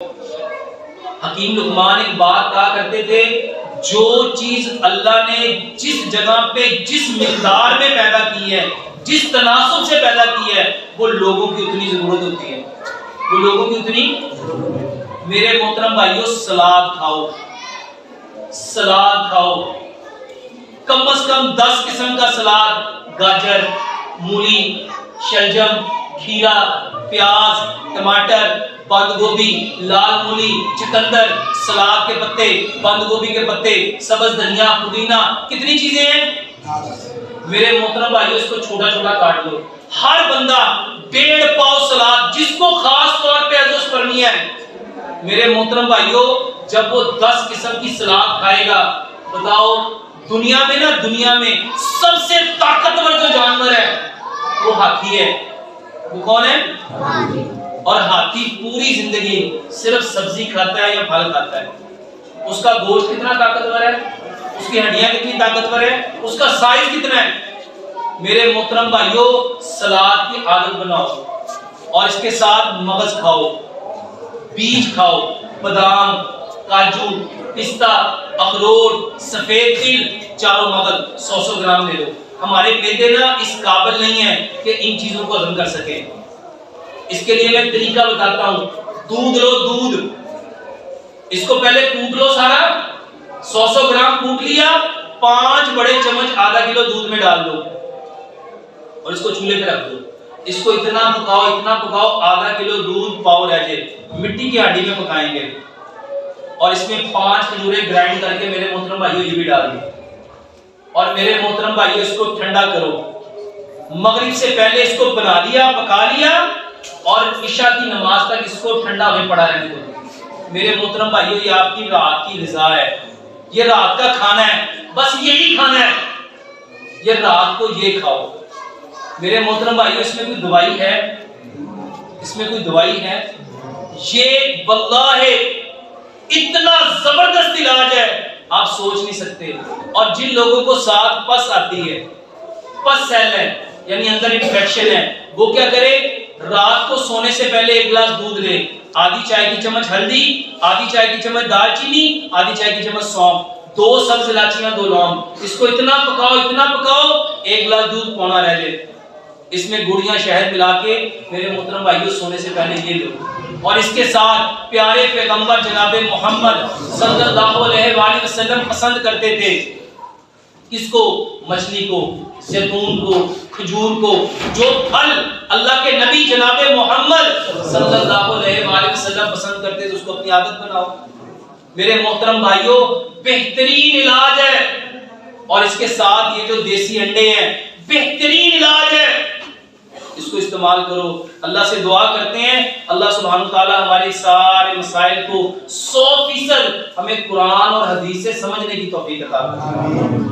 حکیم لقمان ایک بات کہا کرتے تھے، جو چیز اللہ نے جس جگہ پہ جس مقدار میں پیدا کی ہے، جس تناسب سے پیدا کی ہے، وہ لوگوں کی اتنی ضرورت ہوتی ہے، وہ لوگوں کی اتنی۔ میرے محترم بھائیو، سلاد کھاؤ، سلاد کھاؤ، کم از کم 10 قسم کا سلاد، گاجر، مولی، شلجم، کھیرا، پیاز، ٹماٹر، بند گوبھی، لال مولی، چکندر، سلاد کے پتے، بند گوبھی کے پتے، سبز دھنیا، پودینہ، کتنی چیزیں ہیں میرے محترم بھائیو۔ اس کو چھوٹا چھوٹا کاٹ لو، ہر بندہ 1.5 پاؤ سلاد، جس کو خاص طور پہ ایزوسپرمیا ہے میرے محترم بھائیو، جب وہ 10 قسم کی سلاد کھائے گا، بتاؤ دنیا میں نا، دنیا میں سب سے طاقتور جو جانور ہے وہ ہاتھی ہے۔ وہ کون ہے؟ ہاتھی۔ اور ہاتھی پوری زندگی صرف سبزی کھاتا ہے یا پھل کھاتا ہے؟ اس کا گوشت کتنا طاقتور ہے، اس کی ہڈیاں کتنی طاقتور ہے، اس کا سائز کتنا ہے۔ میرے محترم بھائیو، سلاد کی عادت بناؤ اور اس کے ساتھ مغز کھاؤ، بیج کھاؤ، بادام، کاجو، پستہ، اخروٹ، سفید تل، چاروں مغز 100 گرام لے لو۔ ہمارے معدے نا اس قابل نہیں ہے کہ ان چیزوں کو ہضم کر سکے۔ اس کے لیے میں ایک طریقہ بتاتا ہوں، دودھ لو، دودھ، اس کو پہلے کوٹ لو سارا، 100 گرام کوٹ لیا، 5 بڑے چمچ آدھا کلو دودھ میں ڈال دو اور اس کو چولہے پہ رکھ دو۔ اس کو اتنا پکاؤ، آدھا کلو دودھ پاؤ رہ جائے، مٹی کی ہانڈی میں پکائیں گے، اور اس میں 5 کھجوریں گرائنڈ کر کے میرے محترم بھائیو یہ بھی ڈال دیں، اور میرے محترم بھائیو اس کو ٹھنڈا کرو۔ مغرب سے پہلے اس کو بنا لیا، پکا لیا، اور عشاء کی نماز تک اس کو ٹھنڈا ہوئے پڑا رہنے دو۔ میرے محترم بھائیو، یہ آپ کی رات کی غذا ہے، یہ رات کا کھانا ہے، بس یہی کھانا ہے، یہ رات کو یہ کھاؤ۔ میرے محترم بھائیو، اس میں کوئی دوائی ہے؟ اس میں کوئی دوائی ہے؟ یہ واللہ اتنا زبردست علاج ہے، آپ سوچ نہیں سکتے۔ اور جن لوگوں کو ساتھ پس آتی ہے، پس سیل ہے، یعنی اندر انفیکشن ہے، وہ کیا کرے؟ رات کو سونے سے پہلے 1 گلاس دودھ لے، آدھی چائے کی چمچ ہلدی، آدھی چائے کی چمچ دال چینی، آدھی چائے کی چمچ سونف، 2 سبز الائچیاں، 2 لونگ، اس کو اتنا پکاؤ 1 گلاس دودھ پونا رہ جائے، اس میں گڑیاں شہد ملا کے میرے محترم بھائیو سونے سے پہلے یہ لو۔ اور اس کے ساتھ پیارے پیغمبر جناب محمد صلی اللہ علیہ وآلہ وسلم پسند کرتے تھے کس کو؟ مچھلی کو، زیتون کو، کھجور کو، جو پھل اللہ کے نبی جناب محمد صلی اللہ علیہ وآلہ وسلم پسند کرتے تھے، اس کو اپنی عادت بناؤ۔ میرے محترم بھائیو، بہترین علاج ہے، اور اس کے ساتھ یہ جو دیسی انڈے ہیں، بہترین علاج ہے، اس کو استعمال کرو۔ اللہ سے دعا کرتے ہیں اللہ سبحانہ وتعالی ہمارے سارے مسائل کو 100% ہمیں قرآن اور حدیث سے سمجھنے کی توفیق عطا فرمائے۔